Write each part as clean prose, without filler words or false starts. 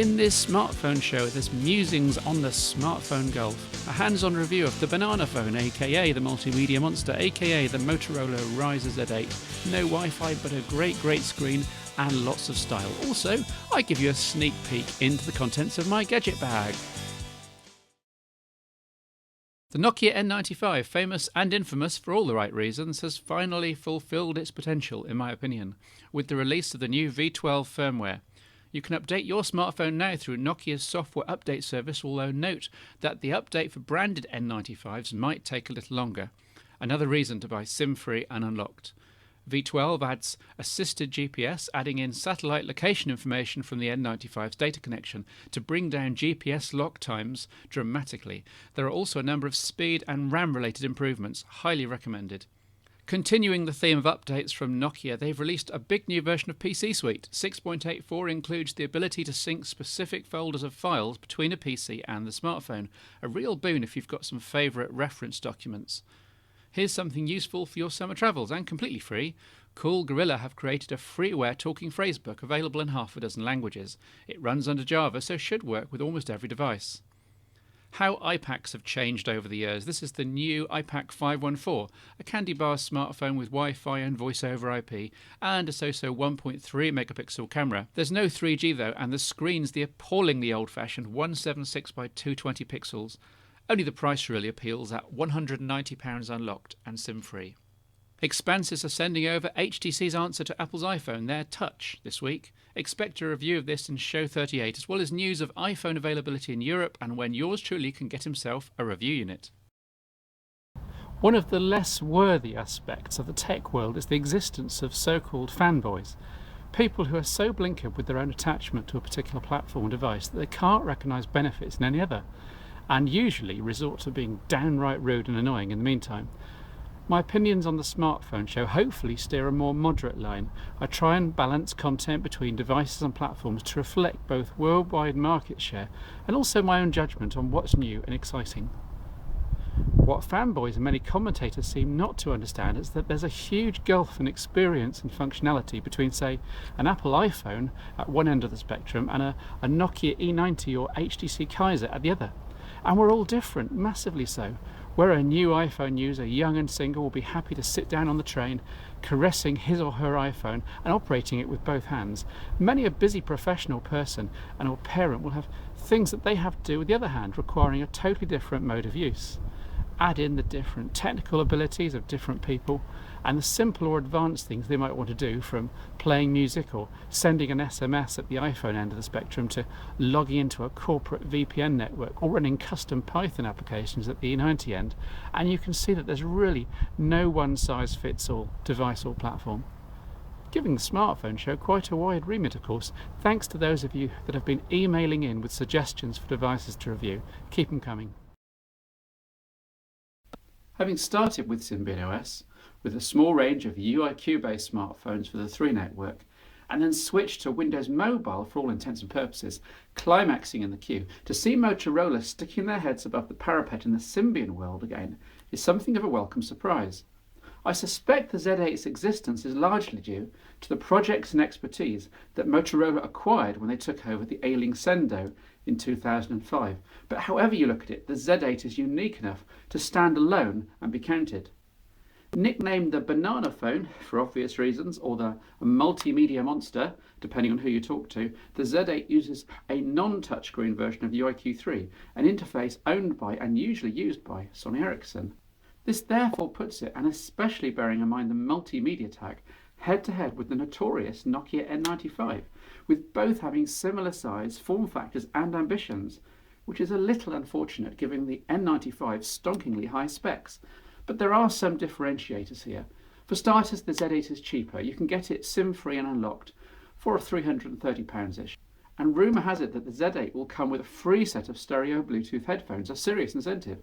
In this smartphone show, there's musings on the smartphone gulf, a hands-on review of the banana phone, aka the multimedia monster, aka the Motorola RIZR Z8. No Wi-Fi, but a great screen and lots of style. Also, I give you a sneak peek into the contents of my gadget bag. The Nokia N95, famous and infamous for all the right reasons, has finally fulfilled its potential, in my opinion, with the release of the new V12 firmware. You can update your smartphone now through Nokia's software update service, although note that the update for branded N95s might take a little longer. Another reason to buy SIM-free and unlocked. V12 adds assisted GPS, adding in satellite location information from the N95's data connection to bring down GPS lock times dramatically. There are also a number of speed and RAM related improvements, highly recommended. Continuing the theme of updates from Nokia, they've released a big new version of PC Suite. 6.84 includes the ability to sync specific folders of files between a PC and the smartphone, a real boon if you've got some favourite reference documents. Here's something useful for your summer travels and completely free. Cool Gorilla have created a freeware talking phrasebook available in half a dozen languages. It runs under Java, so should work with almost every device. How iPACs have changed over the years. This is the new iPAC 514, a candy bar smartphone with Wi-Fi and voice over IP, and a so-so 1.3 megapixel camera. There's no 3G though, and the screen's the appallingly old-fashioned 176 by 220 pixels. Only the price really appeals at £190 unlocked and SIM-free. Expanses are sending over HTC's answer to Apple's iPhone, their Touch, this week. Expect a review of this in Show 38, as well as news of iPhone availability in Europe and when yours truly can get himself a review unit. One of the less worthy aspects of the tech world is the existence of so-called fanboys. People who are so blinkered with their own attachment to a particular platform or device that they can't recognise benefits in any other, and usually resort to being downright rude and annoying in the meantime. My opinions on the smartphone show hopefully steer a more moderate line. I try and balance content between devices and platforms to reflect both worldwide market share and also my own judgment on what's new and exciting. What fanboys and many commentators seem not to understand is that there's a huge gulf in experience and functionality between, say, an Apple iPhone at one end of the spectrum and a Nokia E90 or HTC Kaiser at the other. And we're all different, massively so. Where a new iPhone user, young and single, will be happy to sit down on the train, caressing his or her iPhone and operating it with both hands, many a busy professional person and or parent will have things that they have to do with the other hand, requiring a totally different mode of use. Add in the different technical abilities of different people and the simple or advanced things they might want to do, from playing music or sending an SMS at the iPhone end of the spectrum to logging into a corporate VPN network or running custom Python applications at the E90 end, and you can see that there's really no one-size-fits-all device or platform. Giving the smartphone show quite a wide remit, of course, thanks to those of you that have been emailing in with suggestions for devices to review. Keep them coming. Having started with Symbian OS, with a small range of UIQ-based smartphones for the 3 network, and then switched to Windows Mobile for all intents and purposes, climaxing in the queue, to see Motorola sticking their heads above the parapet in the Symbian world again is something of a welcome surprise. I suspect the Z8's existence is largely due to the projects and expertise that Motorola acquired when they took over the ailing Sendo in 2005. But however you look at it, the Z8 is unique enough to stand alone and be counted. Nicknamed the banana phone for obvious reasons, or the multimedia monster, depending on who you talk to, the Z8 uses a non-touchscreen version of UIQ3, an interface owned by and usually used by Sony Ericsson. This therefore puts it, and especially bearing in mind the multimedia tag, head-to-head with the notorious Nokia N95, with both having similar size, form factors and ambitions, which is a little unfortunate given the N95's stonkingly high specs. But there are some differentiators here. For starters, the Z8 is cheaper. You can get it SIM-free and unlocked for £330-ish. And rumour has it that the Z8 will come with a free set of stereo Bluetooth headphones, a serious incentive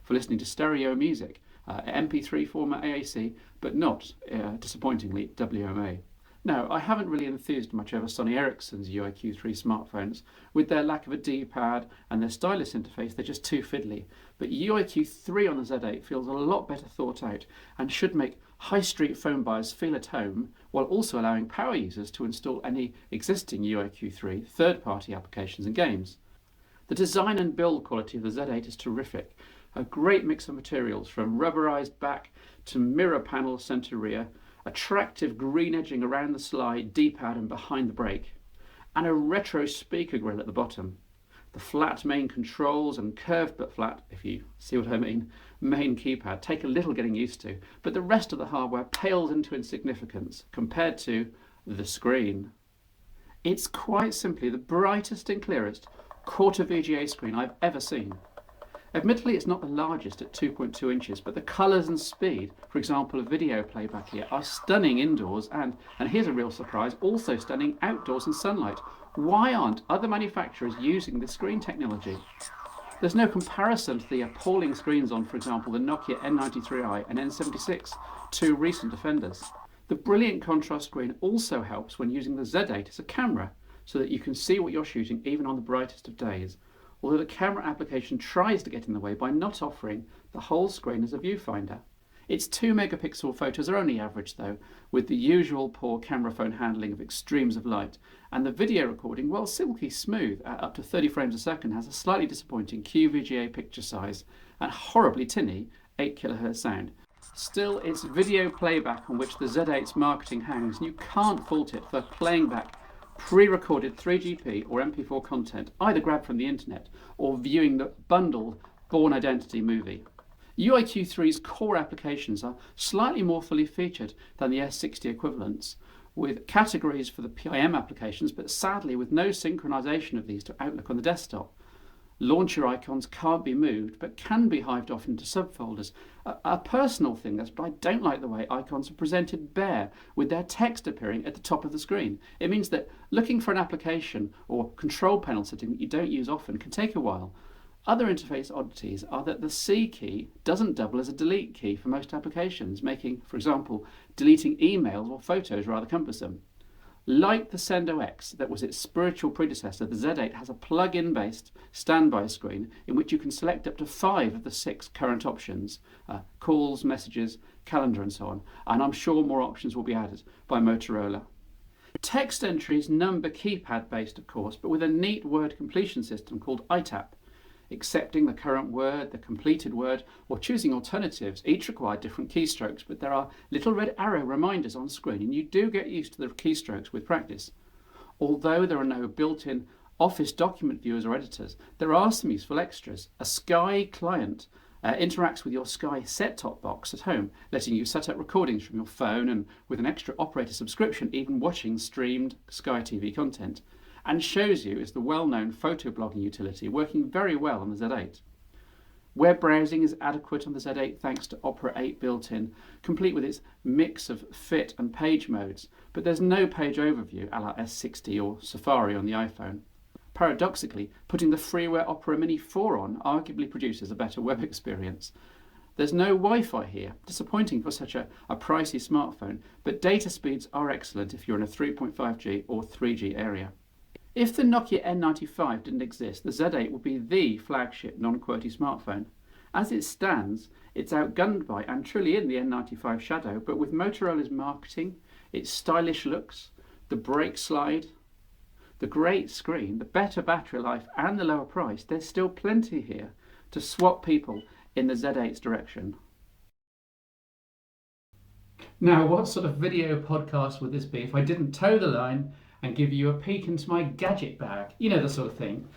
for listening to stereo music, MP3 format AAC, but not, disappointingly, WMA. Now, I haven't really enthused much over Sony Ericsson's UIQ3 smartphones. With their lack of a D-pad and their stylus interface, they're just too fiddly. But UIQ3 on the Z8 feels a lot better thought out and should make high street phone buyers feel at home, while also allowing power users to install any existing UIQ3 third-party applications and games. The design and build quality of the Z8 is terrific. A great mix of materials, from rubberized back to mirror panel centre rear, attractive green edging around the slide, D-pad and behind the brake, and a retro speaker grille at the bottom. The flat main controls and curved but flat, if you see what I mean, main keypad take a little getting used to, but the rest of the hardware pales into insignificance compared to the screen. It's quite simply the brightest and clearest quarter VGA screen I've ever seen. Admittedly, it's not the largest at 2.2 inches, but the colours and speed, for example, of video playback here, are stunning indoors and here's a real surprise, also stunning outdoors in sunlight. Why aren't other manufacturers using this screen technology? There's no comparison to the appalling screens on, for example, the Nokia N93i and N76, two recent offenders. The brilliant contrast screen also helps when using the Z8 as a camera, so that you can see what you're shooting even on the brightest of days, although the camera application tries to get in the way by not offering the whole screen as a viewfinder. Its 2 megapixel photos are only average though, with the usual poor camera phone handling of extremes of light, and the video recording, while silky smooth at up to 30 frames a second, has a slightly disappointing QVGA picture size and horribly tinny 8 kHz sound. Still, it's video playback on which the Z8's marketing hangs, and you can't fault it for playing back pre-recorded 3GP or MP4 content, either grabbed from the internet or viewing the bundled Born Identity movie. UIQ3's core applications are slightly more fully featured than the S60 equivalents, with categories for the PIM applications, but sadly with no synchronization of these to Outlook on the desktop. Launcher icons can't be moved, but can be hived off into subfolders. A personal thing, but I don't like the way icons are presented bare, with their text appearing at the top of the screen. It means that looking for an application or control panel setting that you don't use often can take a while. Other interface oddities are that the C key doesn't double as a delete key for most applications, making, for example, deleting emails or photos rather cumbersome. Like the Sendo X that was its spiritual predecessor, the Z8 has a plug-in based standby screen in which you can select up to 5 of the 6 current options, calls, messages, calendar and so on, and I'm sure more options will be added by Motorola. Text entry is number keypad based of course, but with a neat word completion system called ITAP. Accepting the current word, the completed word, or choosing alternatives each require different keystrokes, but there are little red arrow reminders on screen and you do get used to the keystrokes with practice. Although there are no built-in Office document viewers or editors, there are some useful extras. A Sky client interacts with your Sky set-top box at home, letting you set up recordings from your phone and with an extra operator subscription even watching streamed Sky TV content, and shows you is the well-known photo blogging utility working very well on the Z8. Web browsing is adequate on the Z8 thanks to Opera 8 built-in, complete with its mix of fit and page modes, but there's no page overview a la S60 or Safari on the iPhone. Paradoxically, putting the freeware Opera Mini 4 on arguably produces a better web experience. There's no Wi-Fi here, disappointing for such a pricey smartphone, but data speeds are excellent if you're in a 3.5G or 3G area. If the Nokia N95 didn't exist, the Z8 would be the flagship non-QWERTY smartphone. As it stands, it's outgunned by and truly in the N95 shadow, but with Motorola's marketing, its stylish looks, the brake slide, the great screen, the better battery life and the lower price, there's still plenty here to swap people in the Z8's direction. Now, what sort of video podcast would this be if I didn't toe the line and give you a peek into my gadget bag? You know, the sort of thing.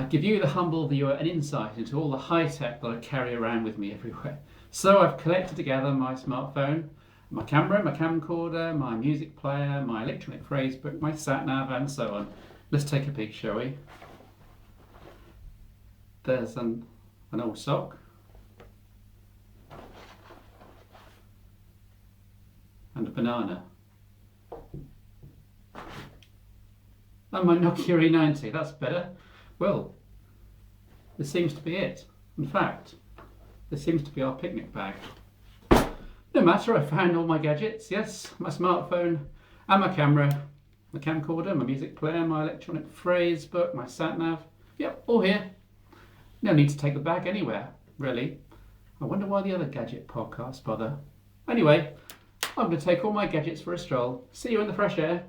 Give you, the humble viewer, an insight into all the high-tech that I carry around with me everywhere. So I've collected together my smartphone, my camera, my camcorder, my music player, my electronic phrase book, my sat-nav and so on. Let's take a peek, shall we? There's an old sock. And a banana. And my Nokia E90, that's better. Well, this seems to be it. In fact, this seems to be our picnic bag. No matter, I found all my gadgets, yes, my smartphone and my camera, my camcorder, my music player, my electronic phrase book, my sat-nav. Yep, all here. No need to take the bag anywhere, really. I wonder why the other gadget podcasts bother. Anyway, I'm going to take all my gadgets for a stroll. See you in the fresh air.